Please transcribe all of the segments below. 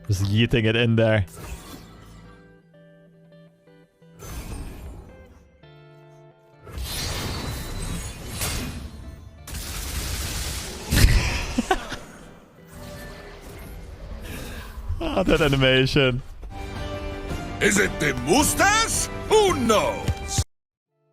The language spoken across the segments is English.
Just yeeting it in there. Oh, that animation. Is it the mustache? Who knows?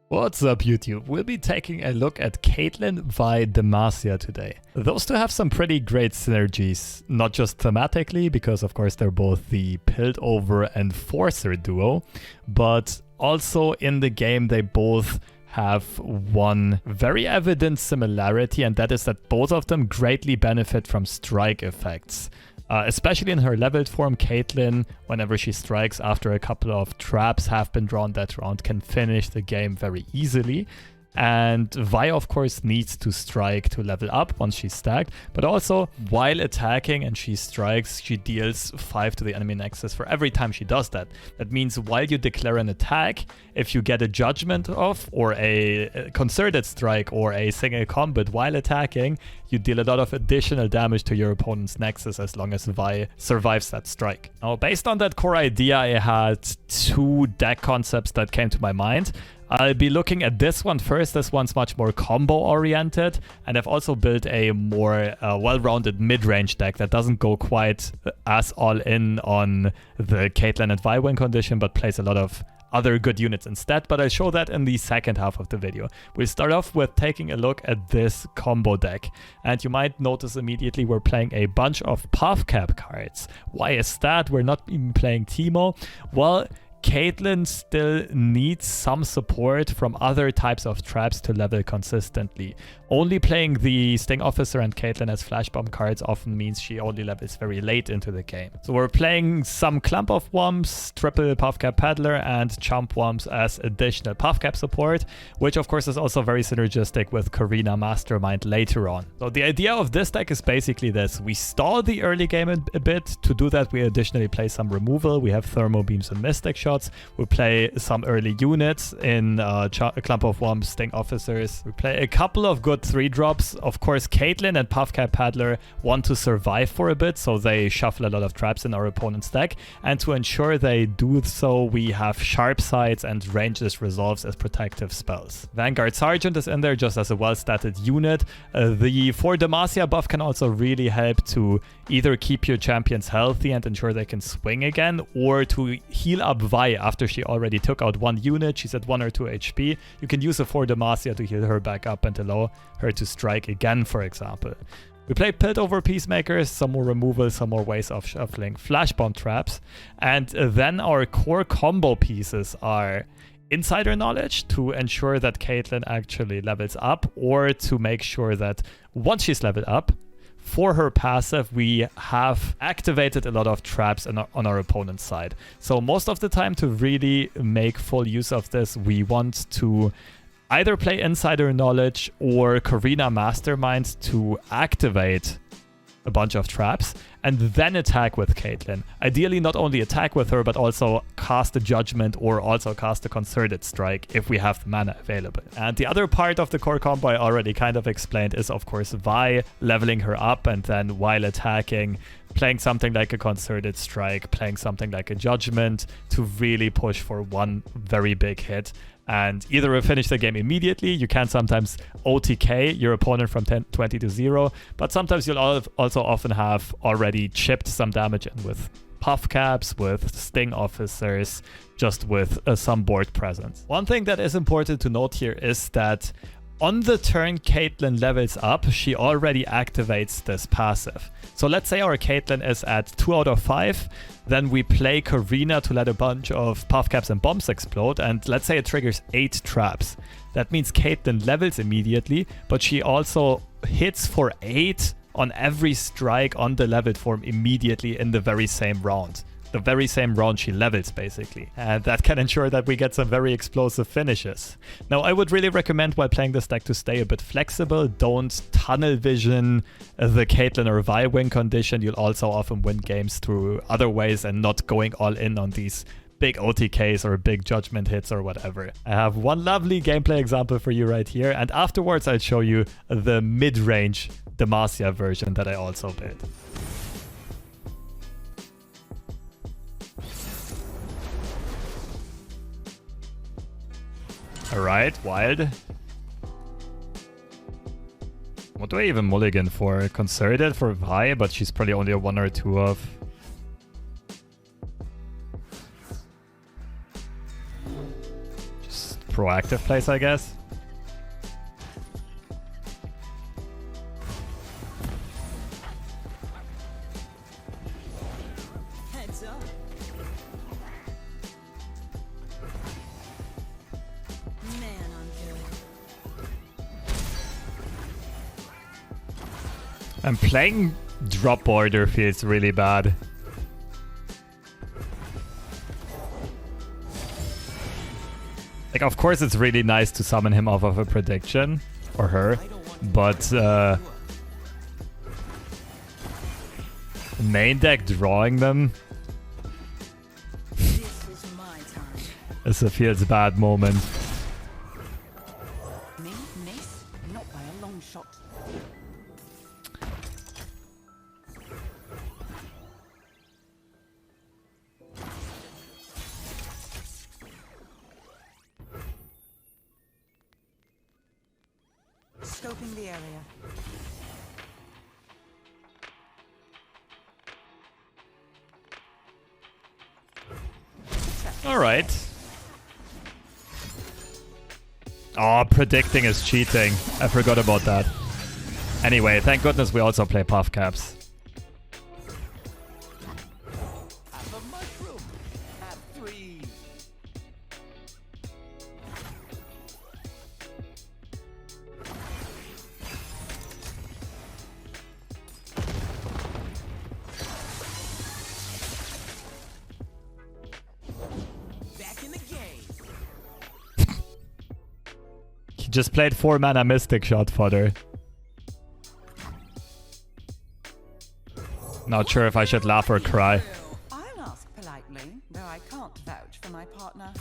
What's up, YouTube? We'll be taking a look at Caitlyn, Vi, Demacia today. Those two have some pretty great synergies, not just thematically, because of course they're both the Piltover and Forcer duo, but also in the game they both have one very evident similarity, and that is that both of them greatly benefit from strike effects. Especially in her leveled form, Caitlyn, whenever she strikes after a couple of traps have been drawn that round, can finish the game very easily. And Vi, of course, needs to strike to level up once she's stacked, but also while attacking and she strikes, she deals 5 to the enemy Nexus for every time she does that. That means while you declare an attack, if you get a judgment off or a concerted strike or a single combat while attacking, you deal a lot of additional damage to your opponent's Nexus as long as Vi survives that strike. Now, based on that core idea, I had 2 deck concepts that came to my mind. I'll be looking at this one first. This one's much more combo oriented, and I've also built a more well-rounded mid-range deck that doesn't go quite as all in on the Caitlyn and Vi win condition, but plays a lot of other good units instead, but I'll show that in the second half of the video. We'll start off with taking a look at this combo deck, and you might notice immediately we're playing a bunch of Puffcap cards. Why is that? We're not even playing Teemo. Well, Caitlyn still needs some support from other types of traps to level consistently. Only playing the Sting Officer and Caitlyn as flash bomb cards often means she only levels very late into the game. So we're playing some Clump of Wumps, triple Puffcap Peddler, and Chump Wumps as additional Puffcap support, which of course is also very synergistic with Corina Mastermind later on. So the idea of this deck is basically this. We stall the early game a bit. To do that, we additionally play some removal. We have Thermo Beams and Mystic Shots. We play some early units in Clump of Wumps, Sting Officers. We play a couple of good 3-drops. Of course, Caitlyn and Puffcap Paddler want to survive for a bit, so they shuffle a lot of traps in our opponent's deck. And to ensure they do so, we have Sharp Sights and Rangeless Resolves as protective spells. Vanguard Sergeant is in there just as a well-statted unit. The 4 Demacia buff can also really help to either keep your champions healthy and ensure they can swing again, or to heal up Vi after she already took out 1 unit. She's at 1 or 2 HP. You can use a 4 Demacia to heal her back up and allow her to strike again, for example. We play Piltover Peacemakers, some more removal, some more ways of shuffling Flash Bomb traps, and then our core combo pieces are Insider Knowledge to ensure that Caitlyn actually levels up, or to make sure that once she's leveled up, for her passive, we have activated a lot of traps on our opponent's side. So most of the time, to really make full use of this, we want to either play Insider Knowledge or Corina Mastermind to activate a bunch of traps and then attack with Caitlyn. Ideally, not only attack with her, but also cast a Judgment or also cast a Concerted Strike if we have the mana available. And the other part of the core combo I already kind of explained is, of course, Vi leveling her up, and then while attacking, playing something like a Concerted Strike, playing something like a Judgment to really push for one very big hit. And either finish the game immediately, you can sometimes OTK your opponent from 20 to 0, but sometimes you'll also often have already chipped some damage in with Puffcaps, with Sting Officers, just with some board presence. One thing that is important to note here is that on the turn Caitlyn levels up, she already activates this passive. So let's say our Caitlyn is at 2 out of 5, then we play Corina to let a bunch of Puffcaps and bombs explode, and let's say it triggers 8 traps. That means Caitlyn levels immediately, but she also hits for 8 on every strike on the leveled form immediately in the very same round. The very same round she levels, basically. And that can ensure that we get some very explosive finishes. Now, I would really recommend while playing this deck to stay a bit flexible. Don't tunnel vision the Caitlyn or Vi win condition. You'll also often win games through other ways and not going all in on these big OTKs or big judgment hits or whatever. I have one lovely gameplay example for you right here, and afterwards I'll show you the mid-range Demacia version that I also built. Alright, wild. What do I even mulligan for? Concerted for Vi, but she's probably only a 1 or 2 of. Just proactive place, I guess. Heads up. Man, I'm good. And playing drop border feels really bad. Like, of course it's really nice to summon him off of a prediction, or her, but main deck drawing them This is my time. is a feels bad moment. Me, miss? Not by a long shot. Scoping the area. Alright. Oh, predicting is cheating. I forgot about that. Anyway, thank goodness we also play Puffcaps. Have a mushroom. Have 3. Back in the game. He just played 4 mana Mystic Shot fodder. Not sure if I should laugh or cry. I'll ask politely, though I can't vouch for my partner.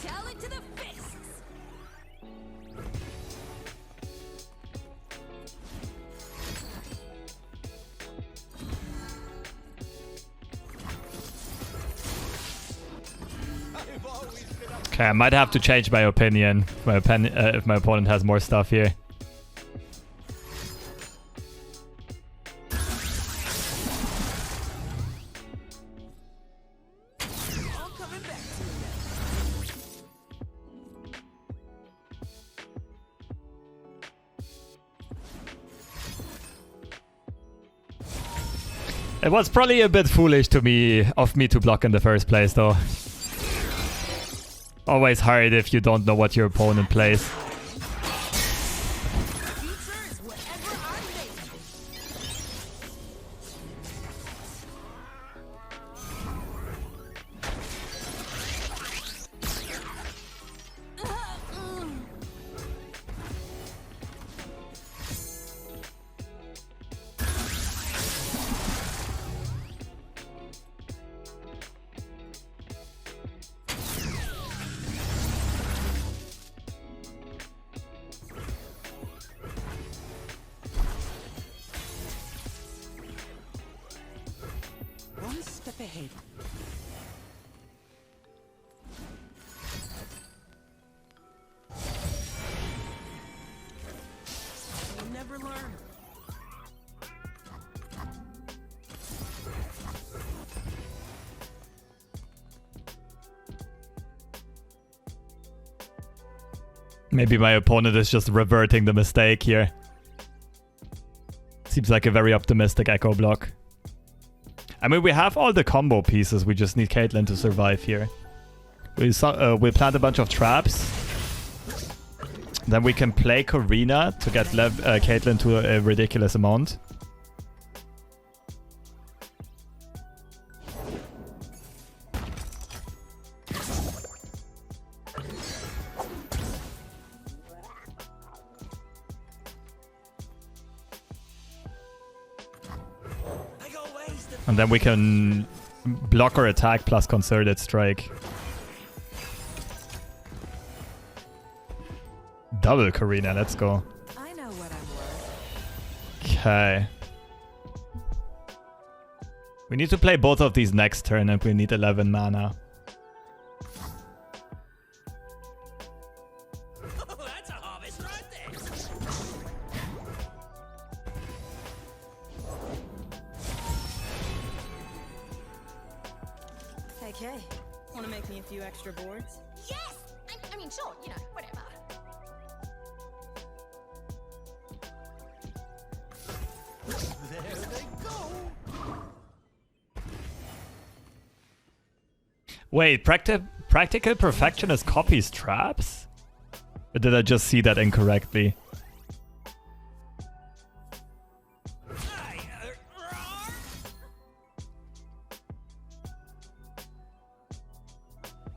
Tell it to the fists! Okay, I might have to change my opinion if my opponent has more stuff here. All coming back to you. It was probably a bit foolish of me to block in the first place, though. Always hard if you don't know what your opponent plays. Future is whatever I'm making. One step ahead. You'll never learn. Maybe my opponent is just reverting the mistake here. Seems like a very optimistic Ekko block. I mean, we have all the combo pieces. We just need Caitlyn to survive here. We plant a bunch of traps. Then we can play Corina to get Caitlyn to a ridiculous amount. And then we can block or attack plus concerted strike. Double Corina, let's go. I know what I'm worth. Okay. We need to play both of these next turn and we need 11 mana. That's a harvest right there. Okay. Want to make me a few extra boards? Yes! I mean, sure, you know, whatever. There they go. Wait, practical perfectionist copies traps? Or did I just see that incorrectly?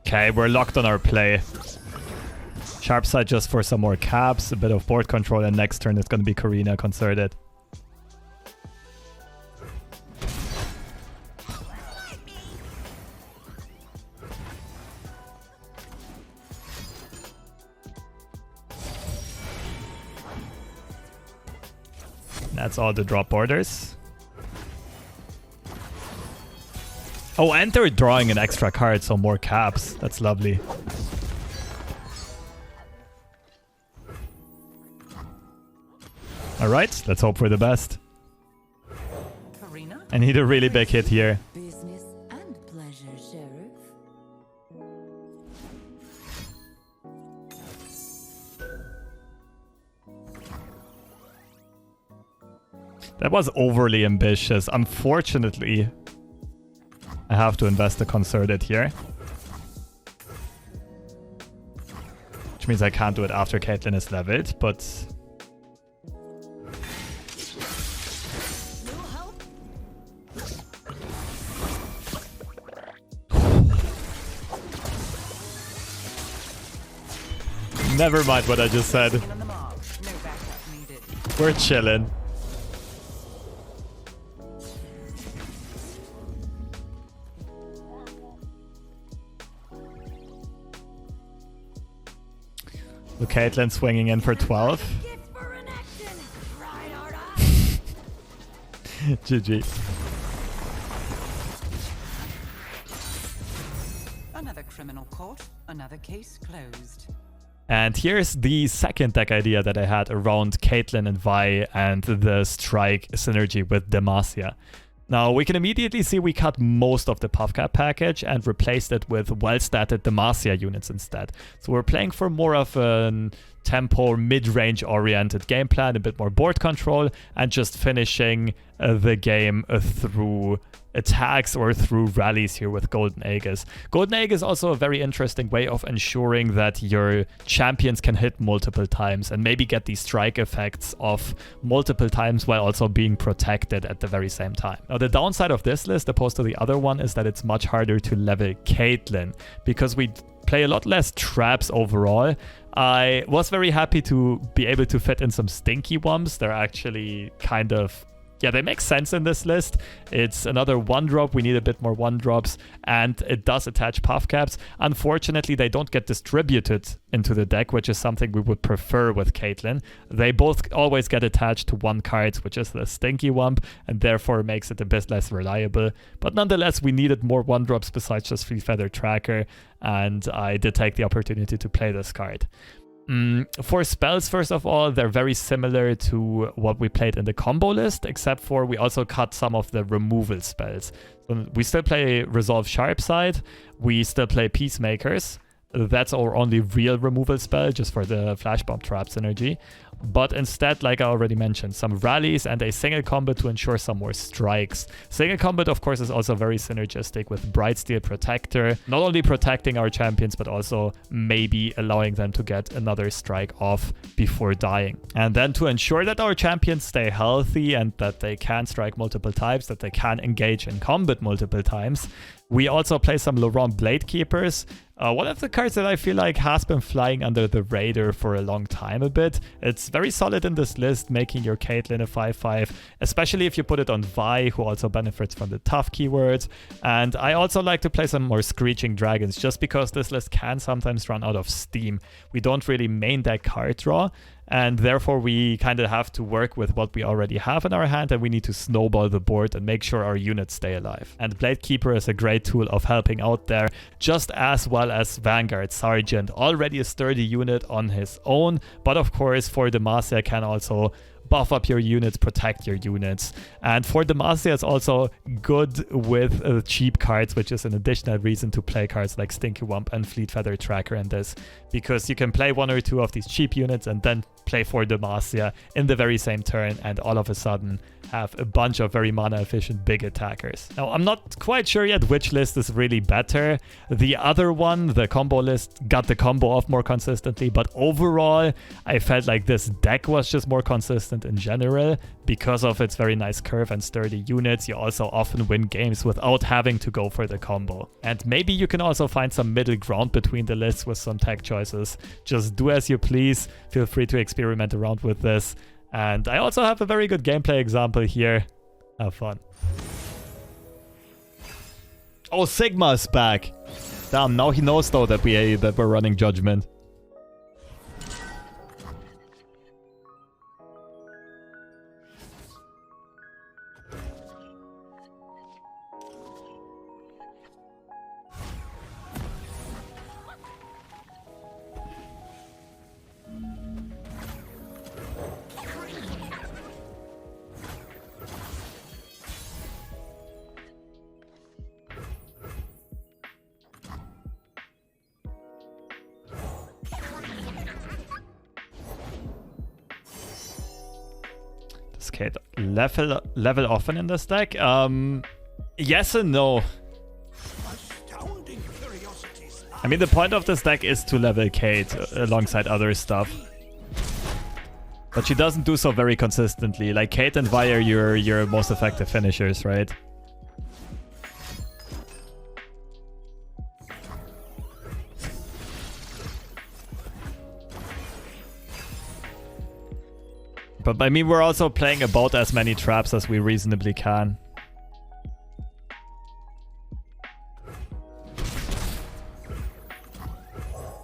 Okay, we're locked on our play. Sharp side just for some more caps, a bit of board control, and next turn it's going to be Corina concerted. That's all the drop orders. Oh, and they're drawing an extra card, so more caps. That's lovely. Alright, let's hope for the best. Corina? I need a really big hit here. Business and pleasure, Sheriff. That was overly ambitious. Unfortunately, I have to invest the concerted here. Which means I can't do it after Caitlyn is leveled, but... Never mind what I just said. On the mark. No backup needed. We're chilling. Look, Caitlyn swinging in for 12. GG. Another criminal caught. Another case closed. And here's the second deck idea that I had around Caitlyn and Vi and the strike synergy with Demacia. Now, we can immediately see we cut most of the Puffcap package and replaced it with well-statted Demacia units instead. So we're playing for more of a tempo, mid-range oriented game plan, a bit more board control, and just finishing the game through attacks or through rallies here with Golden Aegis. Golden Aegis is also a very interesting way of ensuring that your champions can hit multiple times and maybe get these strike effects off multiple times while also being protected at the very same time. Now, the downside of this list opposed to the other one is that it's much harder to level Caitlyn because we play a lot less traps overall. I was very happy to be able to fit in some stinky ones. They're actually kind of... yeah, they make sense in this list. It's another 1-drop. We need a bit more 1-drops. And it does attach Puffcaps. Unfortunately, they don't get distributed into the deck, which is something we would prefer with Caitlyn. They both always get attached to one card, which is the Stinky Wump, and therefore makes it a bit less reliable. But nonetheless, we needed more 1-drops besides just Free Feather Tracker, and I did take the opportunity to play this card. For spells, first of all, they're very similar to what we played in the combo list, except for we also cut some of the removal spells. So we still play Resolve Sharpside, we still play Peacemakers. That's our only real removal spell, just for the Flash Bomb Trap synergy. But instead, like I already mentioned, some rallies and a single combat to ensure some more strikes. Single combat, of course, is also very synergistic with Brightsteel Protector, not only protecting our champions, but also maybe allowing them to get another strike off before dying. And then to ensure that our champions stay healthy and that they can strike multiple times, that they can engage in combat multiple times, we also play some Laurent Blade Keepers. One of the cards that I feel like has been flying under the radar for a long time a bit. It's it's very solid in this list, making your Caitlyn a 5/5, especially if you put it on Vi, who also benefits from the tough keywords. And I also like to play some more Screeching Dragons, just because this list can sometimes run out of steam. We don't really main deck card draw, and therefore we kind of have to work with what we already have in our hand, and we need to snowball the board and make sure our units stay alive. And Blade Keeper is a great tool of helping out there, just as well as Vanguard Sergeant, already a sturdy unit on his own, but of course for Demacia can also buff up your units, protect your units. And for Demacia, it's also good with cheap cards, which is an additional reason to play cards like Stinky Wump and Fleet Feather Tracker in this, because you can play one or two of these cheap units and then play for Demacia in the very same turn, and all of a sudden have a bunch of very mana efficient big attackers. Now, I'm not quite sure yet which list is really better. The other one, the combo list, got the combo off more consistently, but overall I felt like this deck was just more consistent in general. Because of its very nice curve and sturdy units, you also often win games without having to go for the combo. And maybe you can also find some middle ground between the lists with some tech choices. Just do as you please. Feel free to experiment around with this. And I also have a very good gameplay example here. Have fun. Oh, Sigma's back. Damn, now he knows though that we're running Judgment. Okay, level often in this deck? Yes and no. I mean, the point of this deck is to level Kate alongside other stuff. But she doesn't do so very consistently. Like, Kate and Vi are your most effective finishers, right? But I mean, we're also playing about as many traps as we reasonably can.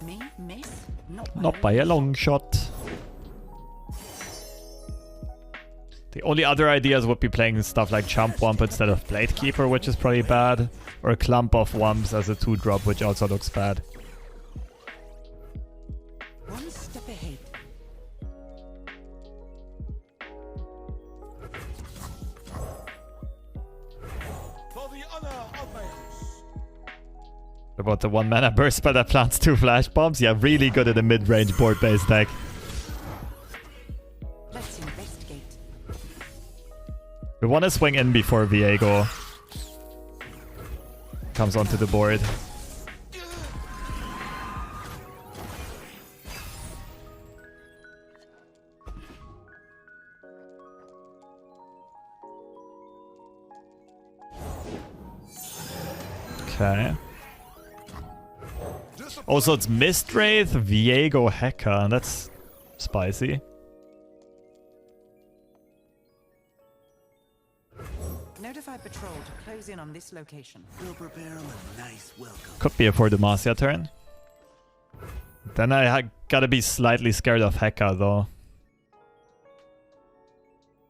Me, miss? Not by a long shot. The only other ideas would be playing stuff like Chump Wump instead of Blade Keeper, which is probably bad. Or a Clump of Wumps as a 2-drop, which also looks bad. One step ahead. About the 1-mana burst spell that plants 2 flash bombs? Yeah, really good at a mid-range board-based deck. Let's investigate. We want to swing in before Viego comes onto the board. Okay. Also, it's Mistwraith, Viego Hecarim. That's spicy. Notify patrol to close in on this location. We'll prepare them a nice welcome. Could be a for Demacia turn. Then I gotta be slightly scared of Heka though.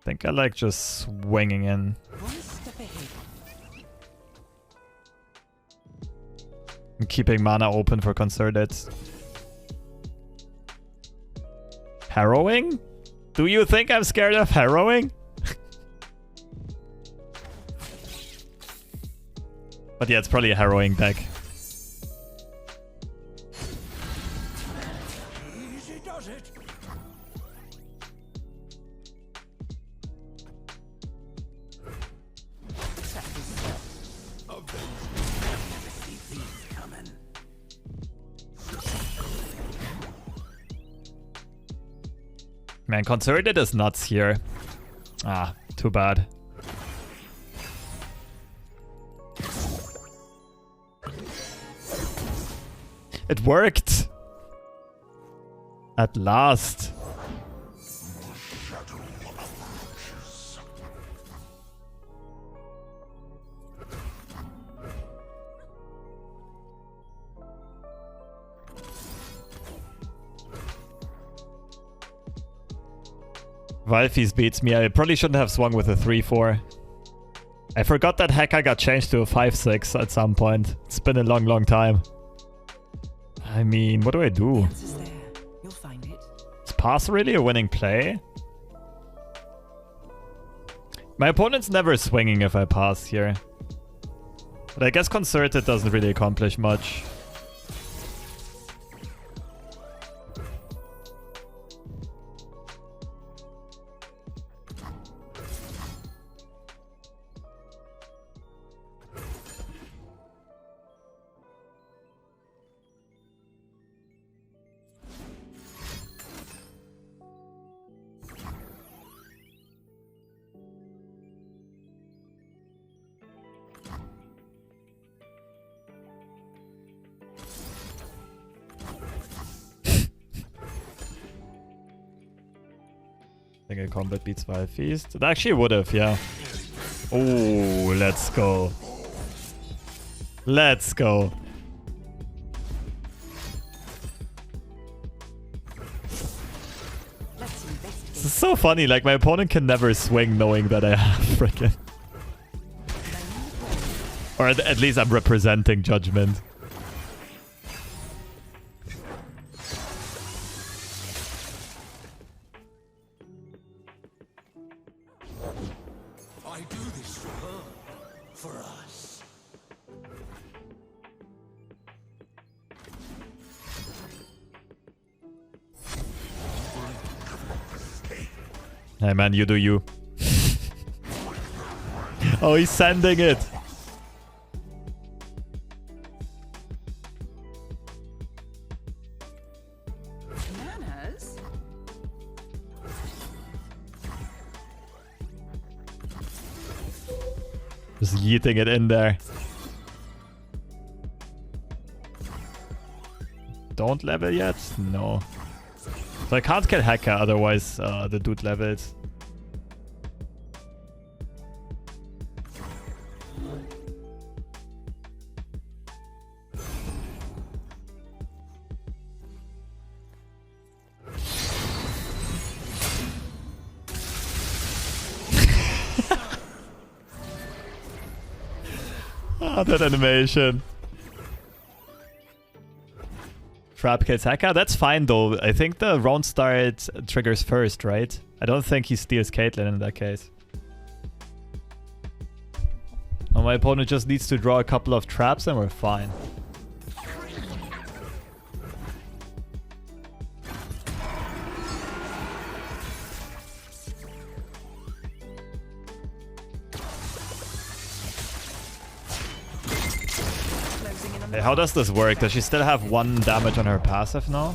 Think I like just swinging in. One step ahead. I'm keeping mana open for Concerted. Harrowing? Do you think I'm scared of Harrowing? But yeah, it's probably a Harrowing deck. Easy does it. Man, Concerted is nuts here. Ah, too bad. It worked! At last. Valfis beats me. I probably shouldn't have swung with a 3-4. I forgot that Heka got changed to a 5-6 at some point. It's been a long, long time. I mean, what do I do? Answer's there. You'll find it. Is pass really a winning play? My opponent's never swinging if I pass here. But I guess Concerted doesn't really accomplish much. Single combat beats Wild Feast. It actually would have, yeah. Oh, let's go. Let's go. Let's investigate. This is so funny, like my opponent can never swing knowing that I have frickin'. Or at least I'm representing Judgment. I do this for her. For us. Hey man, you do you. Oh, he's sending it. Manners? Just yeeting it in there. Don't level yet? No. So I can't kill Heka, otherwise the dude levels. Ah, that animation. Trap kills Heka. That's fine though. I think the round start triggers first, right? I don't think he steals Caitlyn in that case. And my opponent just needs to draw a couple of traps and we're fine. Hey, how does this work? Does she still have 1 damage on her passive now?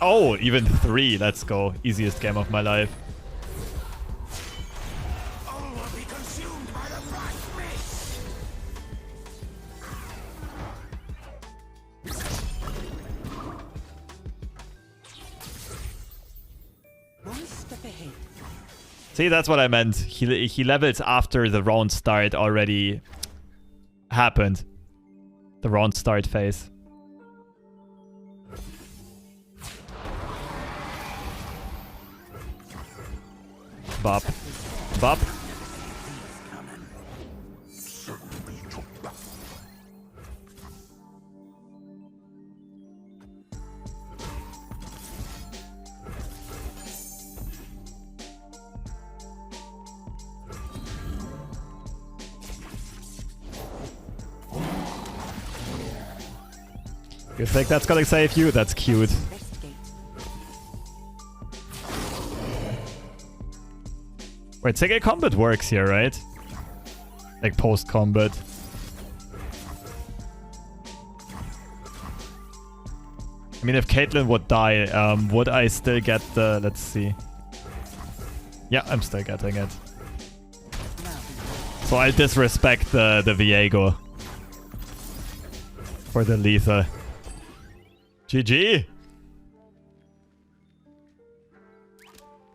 Oh, even 3. Let's go. Easiest game of my life. All will be consumed by the black mist. One step ahead. See, that's what I meant. He levels after the round start already happened. The round start phase. Bop. Bop. You think that's gonna save you? That's cute. Investigate. Wait, single combat works here, right? Like post-combat. I mean, if Caitlyn would die, would I still get the... Let's see. Yeah, I'm still getting it. So I disrespect the Viego. For the lethal. GG!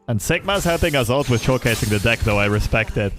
And Sigma's helping us out with showcasing the deck, though. I respect it.